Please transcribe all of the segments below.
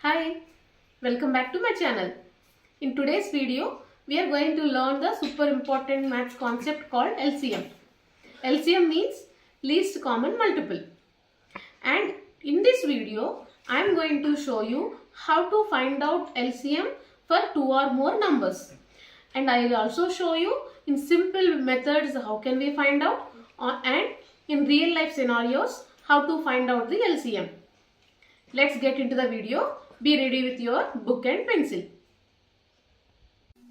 Hi, welcome back to my channel. In today's video, we are going to learn the super important maths concept called LCM. LCM means least common multiple. And in this video, I am going to show you how to find out LCM for two or more numbers. And I will also show you in simple methods how can we find out and in real life scenarios how to find out the LCM. Let's get into the video. Be ready with your book and pencil.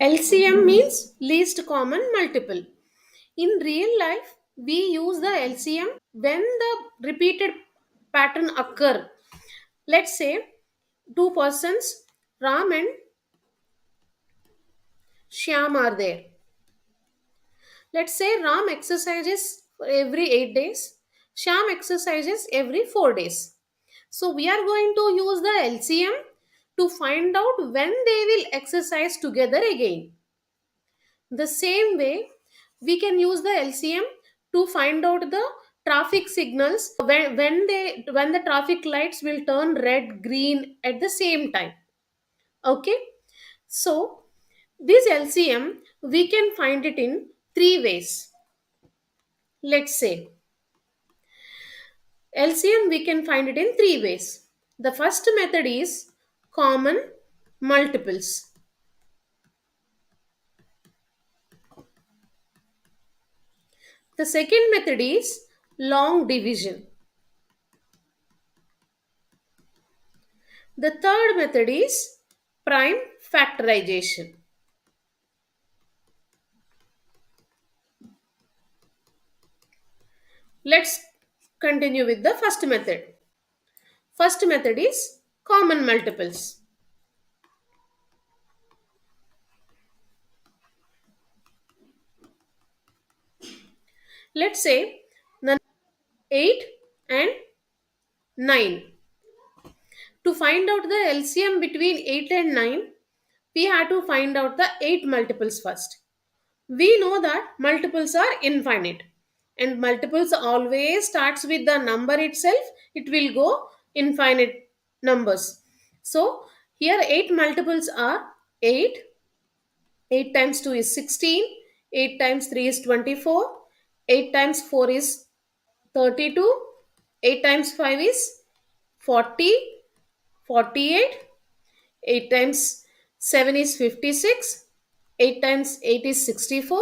LCM means least common multiple. In real life, we use the LCM when the repeated pattern occur. Let's say two persons, Ram and Shyam are there. Let's say Ram exercises for every 8 days, Shyam exercises every 4 days. So we are going to use the LCM to find out when they will exercise together again. The same way, we can use the LCM to find out the traffic signals when the traffic lights will turn red, green at the same time. Okay, so this LCM we can find it in three ways. Let's say LCM we can find it in three ways. The first method is common multiples. The second method is long division. The third method is prime factorization. Let's continue with the first method. First method is common multiples. Let's say the 8 and 9. To find out the LCM between 8 and 9, we have to find out the 8 multiples first. We know that multiples are infinite and multiples always starts with the number itself. It will go infinite numbers. So here 8 multiples are 8. 8 times 2 is 16. 8 times 3 is 24. 8 times 4 is 32. 8 times 5 is 40. 48. 8 times 7 is 56. 8 times 8 is 64.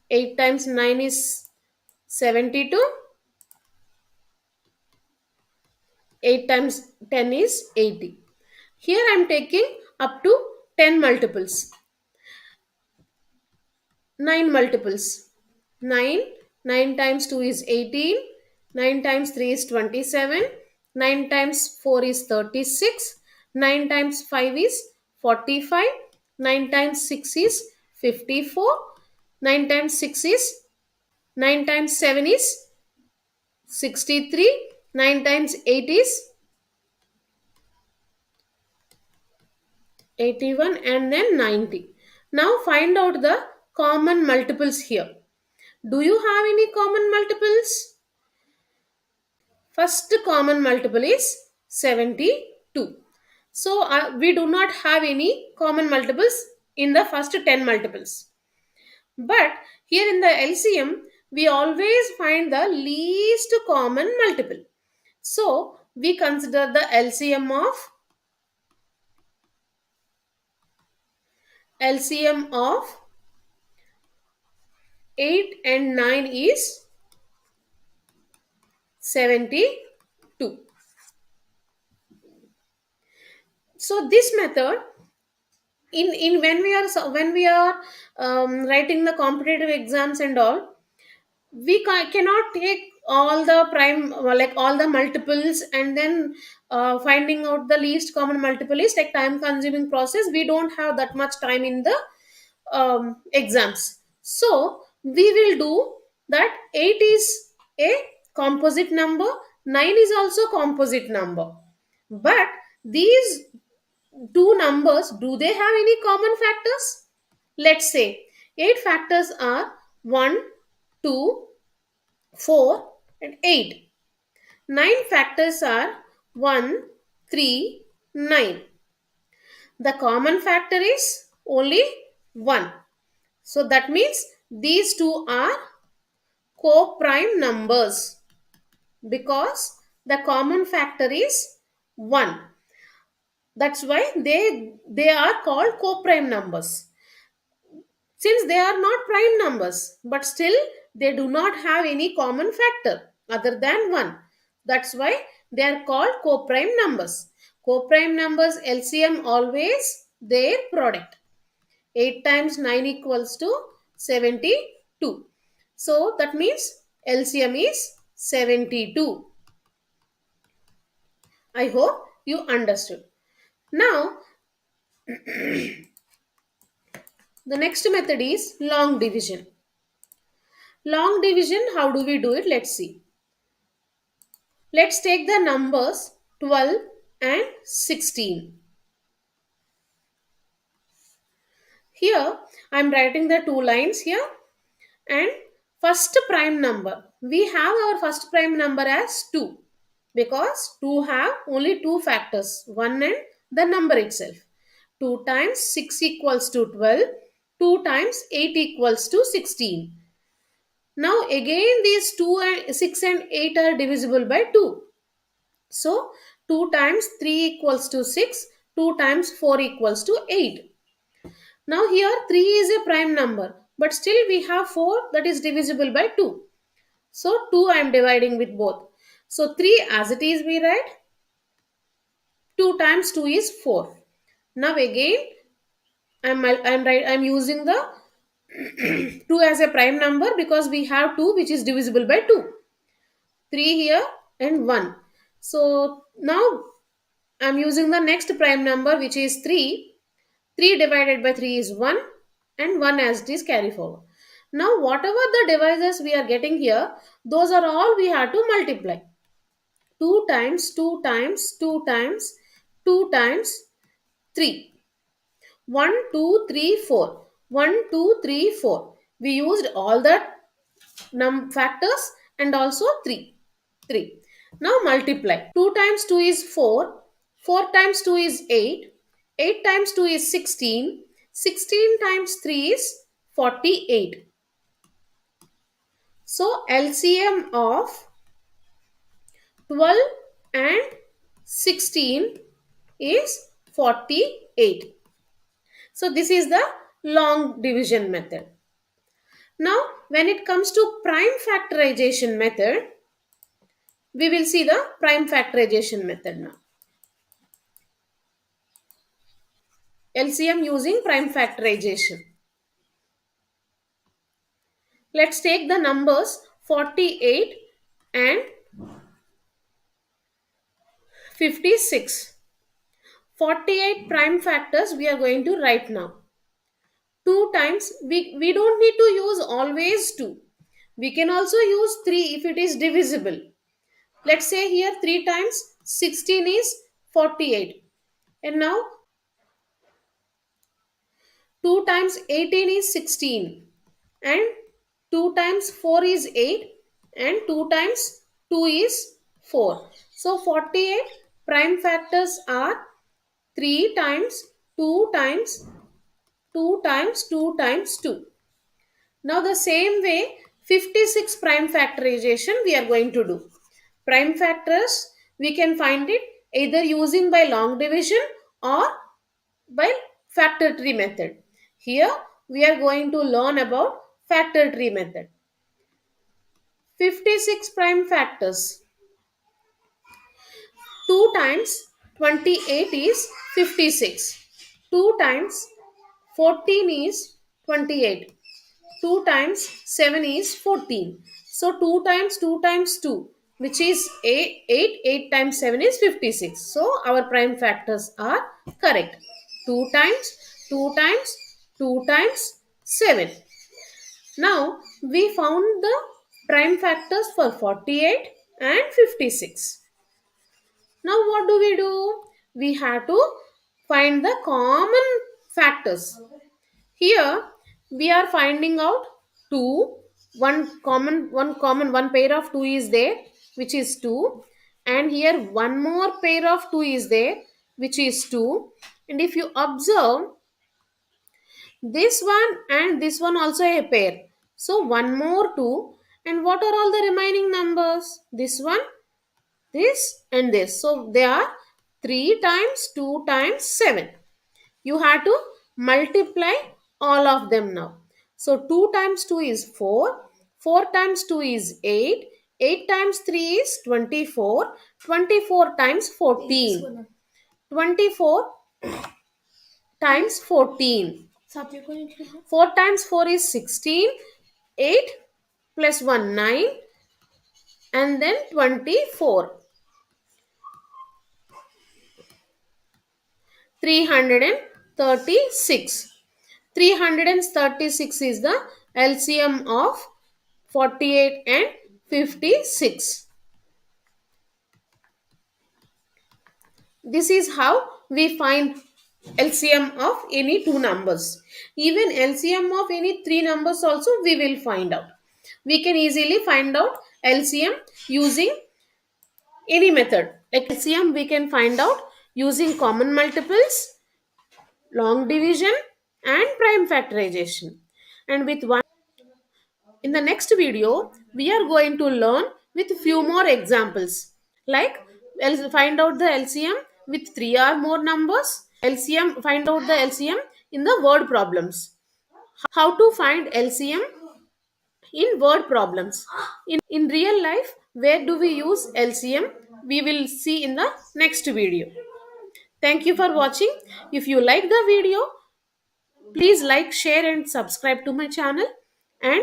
8 times 9 is 72. 8 times 10 is 80. Here I am taking up to 10 multiples. 9 multiples. 9. 9 times 2 is 18. 9 times 3 is 27. 9 times 4 is 36. 9 times 5 is 45. 9 times 6 is 54. 9 times 6 is 9 times 7 is 63. 9 times 8 is 81 and then 90. Now find out the common multiples here. Do you have any common multiples? First common multiple is 72. So we do not have any common multiples in the first 10 multiples. But here in the LCM, we always find the least common multiple. So we consider the LCM of 8 and 9 is 72. So this method in when we are writing the competitive exams and all, we cannot take all the prime like all the multiples and then finding out the least common multiple is like time consuming process. We don't have that much time in the exams, so we will do that. 8 is a composite number, 9 is also composite number, but these two numbers, do they have any common factors? Let's say 8 factors are 1, 2, 4 and 8. 9 factors are 1, 3, 9. The common factor is only 1. So that means these two are co-prime numbers because the common factor is 1. That's why they are called co-prime numbers. Since they are not prime numbers, but still they do not have any common factor other than 1. That's why they are called co-prime numbers. Co-prime numbers LCM always their product. 8 times 9 equals to 72. So that means LCM is 72. I hope you understood. Now, the next method is long division. Long division, how do we do it? Let's see. Let's take the numbers 12 and 16. Here, I am writing the two lines here. And first prime number, we have our first prime number as 2 because 2 have only two factors, 1 and the number itself. 2 times 6 equals to 12, 2 times 8 equals to 16. Now again these 2 and 6 and 8 are divisible by 2. So 2 times 3 equals to 6, 2 times 4 equals to 8. Now here 3 is a prime number, but still we have 4 that is divisible by 2. So 2 I am dividing with both. So 3 as it is we write, 2 times 2 is 4. Now again I'm using the 2 as a prime number because we have 2 which is divisible by 2. 3 here and 1. So now I'm using the next prime number which is 3. 3 divided by 3 is 1 and 1 as it is carry forward. Now whatever the divisors we are getting here, those are all we have to multiply. 2 times 2 times 2 times 2 times 3. 1, 2, 3, 4. 1, 2, 3, 4. We used all the factors and also 3. 3. Now multiply. 2 times 2 is 4. 4 times 2 is 8. 8 times 2 is 16. 16 times 3 is 48. So LCM of 12 and 16 is 48. So this is the long division method. Now when it comes to prime factorization method, we will see the prime factorization method now. LCM using prime factorization. Let's take the numbers 48 and 56. 48 prime factors we are going to write now. 2 times, we don't need to use always 2. We can also use 3 if it is divisible. Let's say here 3 times 16 is 48. And now 2 times 18 is 16. And 2 times 4 is 8. And 2 times 2 is 4. So 48 prime factors are 3 times 2 times 2 times 2 times 2. Now the same way 56 prime factorization we are going to do. Prime factors we can find it either using by long division or by factor tree method. Here we are going to learn about factor tree method. 56 prime factors. 2 times 28 is 56. 2 times 14 is 28. 2 times 7 is 14. So 2 times 2 times 2 which is 8. 8 times 7 is 56. So our prime factors are correct. 2 times 2 times 2 times 7. Now we found the prime factors for 48 and 56. Now what do? We have to find the common factors. Here we are finding out 2. One pair of 2 is there which is 2, and here one more pair of 2 is there which is 2, And if you observe, this one and this one also a pair. So one more 2. And what are all the remaining numbers? This one, this and this. So they are 3 times 2 times 7. You have to multiply all of them now. So 2 times 2 is 4. 4 times 2 is 8. 8 times 3 is 24. 24 times 14. 24 times 14. 4 times 4 is 16. 8 plus 1 9, and then 24. 336. 336 is the LCM of 48 and 56. This is how we find LCM of any two numbers. Even LCM of any three numbers also we will find out. We can easily find out LCM using any method. Like LCM we can find out using common multiples, long division and prime factorization. And with one, in the next video we are going to learn with few more examples, like find out the LCM with three or more numbers, LCM, find out the LCM in the word problems, how to find LCM in word problems. In real life, where do we use LCM, we will see in the next video. Thank you for watching. If you like the video, please like, share and subscribe to my channel. And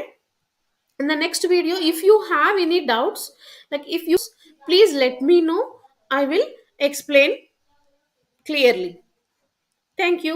in the next video, if you have any doubts, like if you, please let me know. I will explain clearly. Thank you.